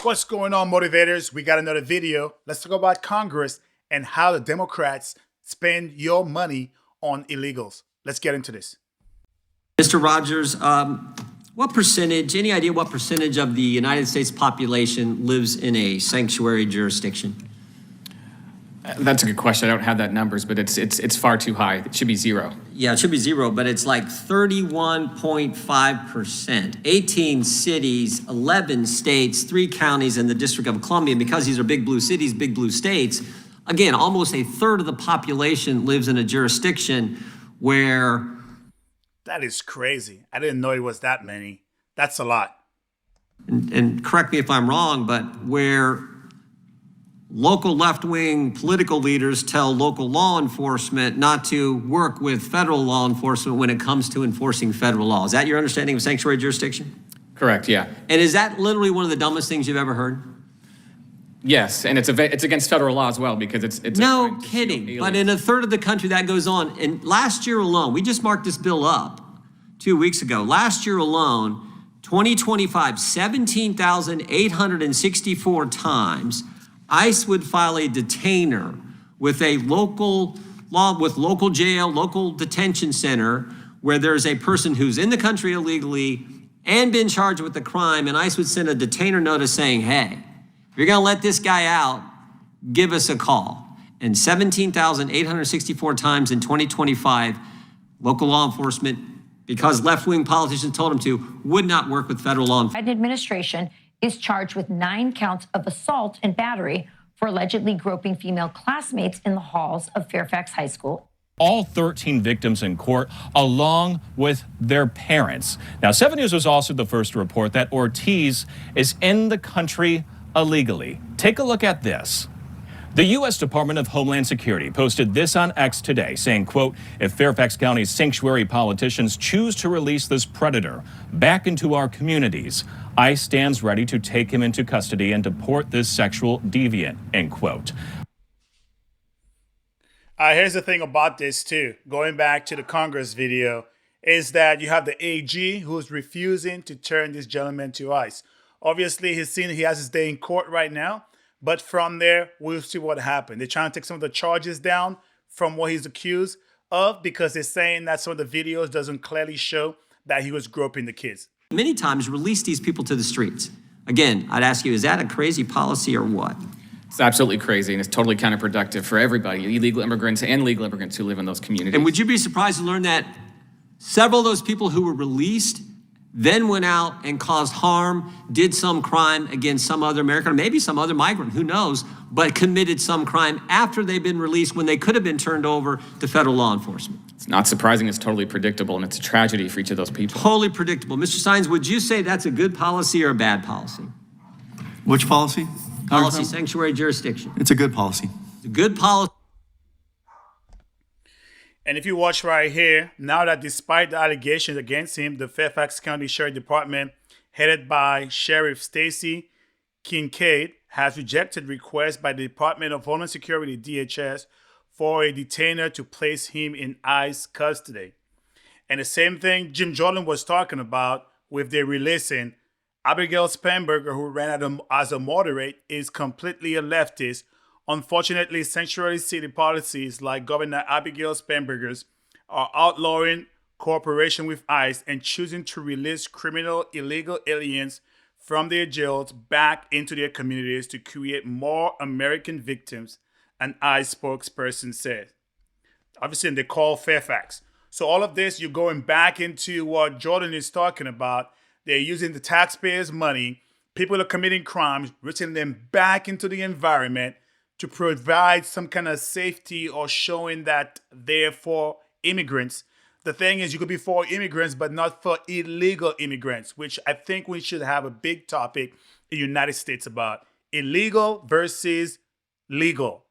What's going on, motivators? We got another video. Let's talk about Congress and how the Democrats spend your money on illegals. Let's get into this. Mr. Rogers, what percentage, any idea what percentage of the United States population lives in a sanctuary jurisdiction? That's a good question. I don't have that numbers, but it's far too high. It should be zero. Yeah, it should be zero, but it's like 31.5%. 18 cities, 11 states, 3 counties, and the District of Columbia. And because these are big blue cities, big blue states, again, almost a third of the population lives in a jurisdiction where... That is crazy. I didn't know it was that many. That's a lot. And correct me if I'm wrong, but where local left-wing political leaders tell local law enforcement not to work with federal law enforcement when it comes to enforcing federal law. Is that your understanding of sanctuary jurisdiction? Correct, yeah. And is that literally one of the dumbest things you've ever heard? Yes, and it's against federal law as well because it's no kidding. But in a third of the country that goes on. And last year alone, we just marked this bill up 2 weeks ago. Last year alone, 2025, 17,864 times, ICE would file a detainer with a local jail, local detention center, where there's a person who's in the country illegally and been charged with the crime, and ICE would send a detainer notice saying, hey, if you're gonna let this guy out, give us a call. And 17,864 times in 2025, local law enforcement, because left-wing politicians told them to, would not work with federal law enforcement. The administration is charged with 9 counts of assault and battery for allegedly groping female classmates in the halls of Fairfax High School. All 13 victims in court, along with their parents. Now, 7 News was also the first to report that Ortiz is in the country illegally. Take a look at this. The U.S. Department of Homeland Security posted this on X today, saying, quote, if Fairfax County's sanctuary politicians choose to release this predator back into our communities, ICE stands ready to take him into custody and deport this sexual deviant, end quote. Here's the thing about this, too. Going back to the Congress video, is that you have the AG who's refusing to turn this gentleman to ICE. Obviously, he has his day in court right now. But from there, we'll see what happened. They're trying to take some of the charges down from what he's accused of because they're saying that some of the videos doesn't clearly show that he was groping the kids. Many times release these people to the streets. Again, I'd ask you, is that a crazy policy or what? It's absolutely crazy, and it's totally counterproductive for everybody, illegal immigrants and legal immigrants who live in those communities. And would you be surprised to learn that several of those people who were released then went out and caused harm, did some crime against some other American, or maybe some other migrant, who knows, but committed some crime after they've been released when they could have been turned over to federal law enforcement? It's not surprising, it's totally predictable, and it's a tragedy for each of those people. Totally predictable. Mr. Sines, would you say that's a good policy or a bad policy? Which policy? Policy, sanctuary jurisdiction. It's a good policy. It's a good policy. And if you watch right here, now that despite the allegations against him, the Fairfax County Sheriff Department, headed by Sheriff Stacy Kincaid, has rejected requests by the Department of Homeland Security, DHS, for a detainer to place him in ICE custody. And the same thing Jim Jordan was talking about with their releasing Abigail Spanberger, who ran as a moderate, is completely a leftist. Unfortunately, sanctuary city policies like Governor Abigail Spanberger's are outlawing cooperation with ICE and choosing to release criminal illegal aliens from their jails back into their communities to create more American victims, an ICE spokesperson said. Obviously, they call Fairfax. So all of this, you're going back into what Jordan is talking about. They're using the taxpayers' money. People are committing crimes, returning them back into the environment to provide some kind of safety or showing that they're for immigrants. The thing is, you could be for immigrants, but not for illegal immigrants, which I think we should have a big topic in the United States about. Illegal versus legal.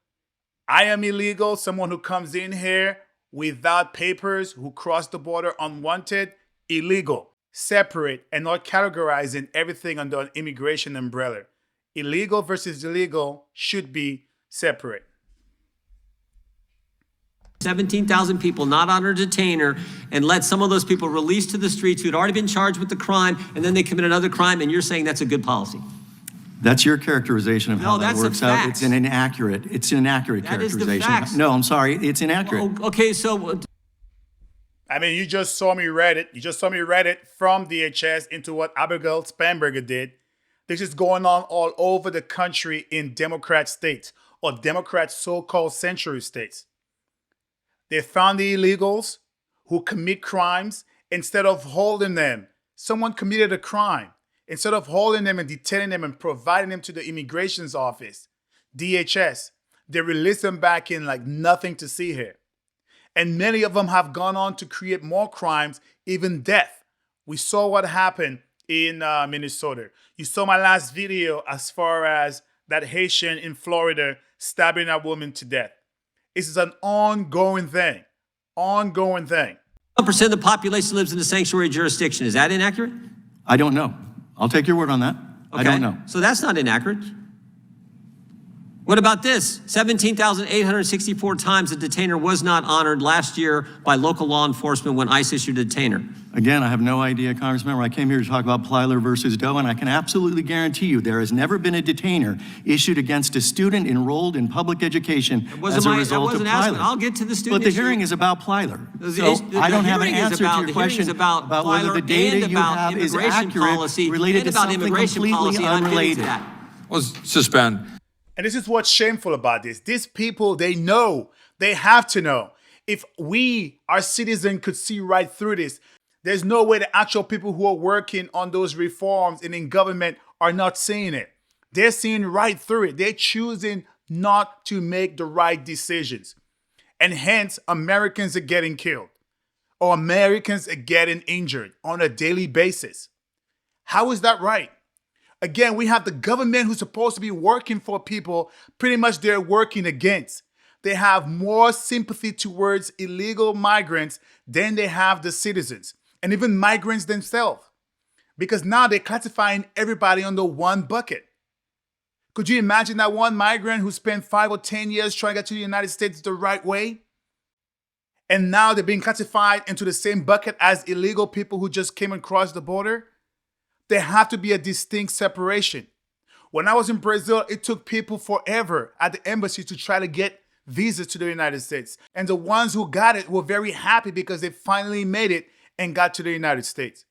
I am illegal, someone who comes in here without papers, who crossed the border unwanted, illegal. Separate and not categorizing everything under an immigration umbrella. Illegal versus illegal should be separate. 17,000 people not on a detainer and let some of those people released to the streets who had already been charged with the crime, and then they commit another crime, and you're saying that's a good policy? That's your characterization of how No, that that's the works out. facts. It's an inaccurate That is the characterization. facts. No, I'm sorry. It's inaccurate. Okay, so I mean, you just saw me read it. You just saw me read it from DHS into what Abigail Spanberger did. This is going on all over the country in Democrat states or Democrat so-called sanctuary states. They found the illegals who commit crimes. Instead of holding them, someone committed a crime. Instead of holding them and detaining them and providing them to the immigration's office, DHS, they release them back in like nothing to see here. And many of them have gone on to create more crimes, even death. We saw what happened in Minnesota. You saw my last video as far as that Haitian in Florida stabbing a woman to death. This is an ongoing thing. Ongoing thing. 1% of the population lives in the sanctuary jurisdiction. Is that inaccurate? I don't know. I'll take your word on that. I don't know. So that's not inaccurate. What about this? 17,864 times a detainer was not honored last year by local law enforcement when ICE issued a detainer. Again, I have no idea, Congressman. I came here to talk about Plyler versus Doe, and I can absolutely guarantee you there has never been a detainer issued against a student enrolled in public education as a result of Plyler. I'll get to the student But the issue. hearing is about Plyler. The I don't have an hearing is answer about- to the your hearing is question about about whether the Plyler data and you about have is immigration accurate policy related and to about something immigration completely policy, and I'm getting to unrelated. that. Well, suspend. And this is what's shameful about this. These people, they know, they have to know. If we, our citizens, could see right through this, there's no way the actual people who are working on those reforms and in government are not seeing it. They're seeing right through it. They're choosing not to make the right decisions. And hence, Americans are getting killed or Americans are getting injured on a daily basis. How is that right? Again, we have the government who's supposed to be working for people, pretty much they're working against. They have more sympathy towards illegal migrants than they have the citizens, and even migrants themselves. Because now they're classifying everybody under one bucket. Could you imagine that one migrant who spent 5 or 10 years trying to get to the United States the right way? And now they're being classified into the same bucket as illegal people who just came across the border? There have to be a distinct separation. When I was in Brazil, it took people forever at the embassy to try to get visas to the United States. And the ones who got it were very happy because they finally made it and got to the United States.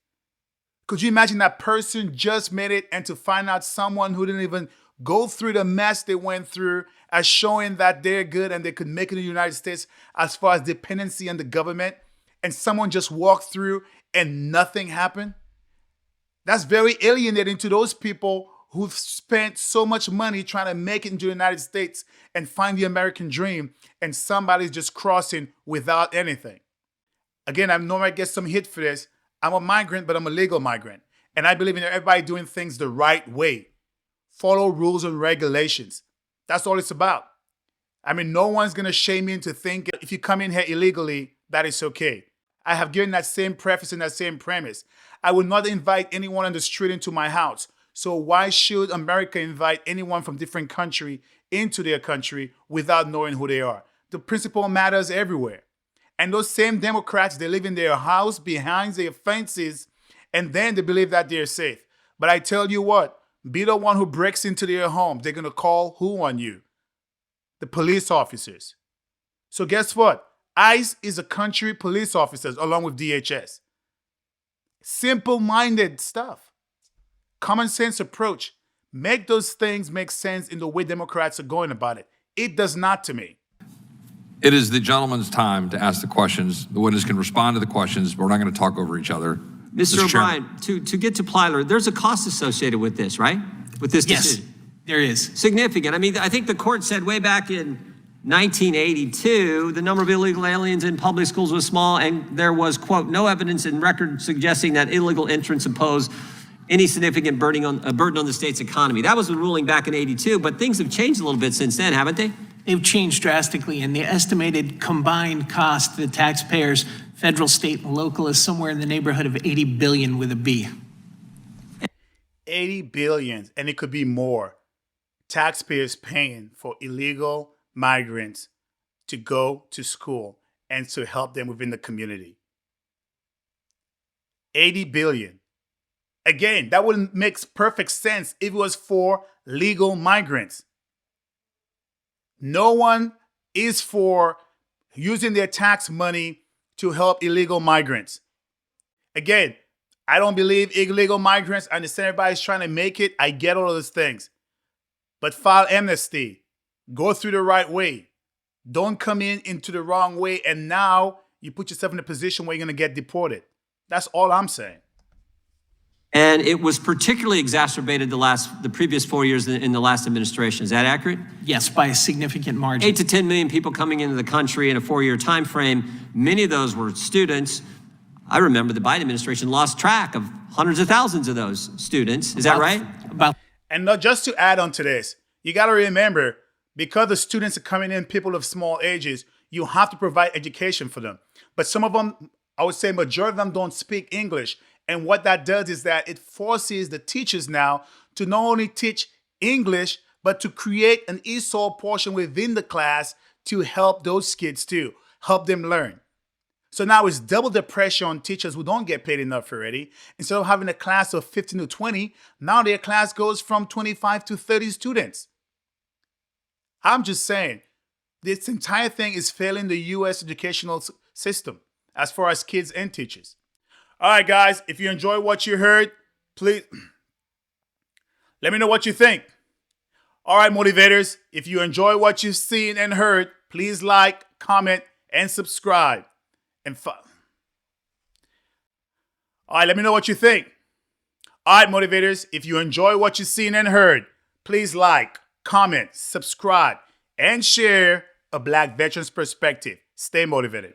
Could you imagine that person just made it and to find out someone who didn't even go through the mess they went through as showing that they're good and they could make it in the United States as far as dependency on the government, and someone just walked through and nothing happened? That's very alienating to those people who've spent so much money trying to make it into the United States and find the American dream, and somebody's just crossing without anything. Again, I know I get some hit for this. I'm a migrant, but I'm a legal migrant. And I believe in everybody doing things the right way. Follow rules and regulations. That's all it's about. I mean, no one's going to shame me into thinking if you come in here illegally, that is okay. I have given that same preface and that same premise. I would not invite anyone on the street into my house. So why should America invite anyone from different country into their country without knowing who they are? The principle matters everywhere. And those same Democrats, they live in their house behind their fences, and then they believe that they're safe. But I tell you what, be the one who breaks into their home. They're going to call who on you? The police officers. So guess what? ICE is a country police officers along with DHS. Simple-minded stuff. Common sense approach. Make those things make sense in the way Democrats are going about it. It does not to me. It is the gentleman's time to ask the questions. The witness can respond to the questions, but we're not going to talk over each other. Mr. Chairman. O'Brien, to get to Plyler, there's a cost associated with this, right? With this Yes, decision. there is. Significant. I mean, I think the court said way back in 1982, the number of illegal aliens in public schools was small, and there was, quote, no evidence in record suggesting that illegal entrants impose any significant burden on the state's economy. That was the ruling back in 82, but things have changed a little bit since then, haven't they? They've changed drastically, and the estimated combined cost to the taxpayers, federal, state, and local, is somewhere in the neighborhood of $80 billion with a B. 80 billion, and it could be more. Taxpayers paying for illegal migrants to go to school and to help them within the community. 80 billion. Again, that wouldn't make perfect sense if it was for legal migrants. No one is for using their tax money to help illegal migrants. Again, I don't believe illegal migrants. I understand everybody's trying to make it. I get all of those things. But file amnesty. Go through the right way. Don't come into the wrong way, and now you put yourself in a position where you're going to get deported. That's all I'm saying. And it was particularly exacerbated the previous 4 years in the last administration. Is that accurate? Yes, by a significant margin. 8 to 10 million people coming into the country in a 4-year time frame. Many of those were students. I remember the Biden administration lost track of hundreds of thousands of those students. Is that right? And just to add on to this, you got to remember, because the students are coming in, people of small ages, you have to provide education for them. But some of them, I would say majority of them don't speak English. And what that does is that it forces the teachers now to not only teach English, but to create an ESOL portion within the class to help those kids too, help them learn. So now it's double the pressure on teachers who don't get paid enough already. Instead of having a class of 15 to 20, now their class goes from 25 to 30 students. I'm just saying, this entire thing is failing the U.S. educational system as far as kids and teachers. All right, guys, if you enjoyed what you heard, please let me know what you think. All right, motivators, if you enjoy what you've seen and heard, please like, comment, and subscribe. All right, let me know what you think. All right, motivators, if you enjoy what you've seen and heard, please like, comment, subscribe, and share a Black veteran's perspective. Stay motivated.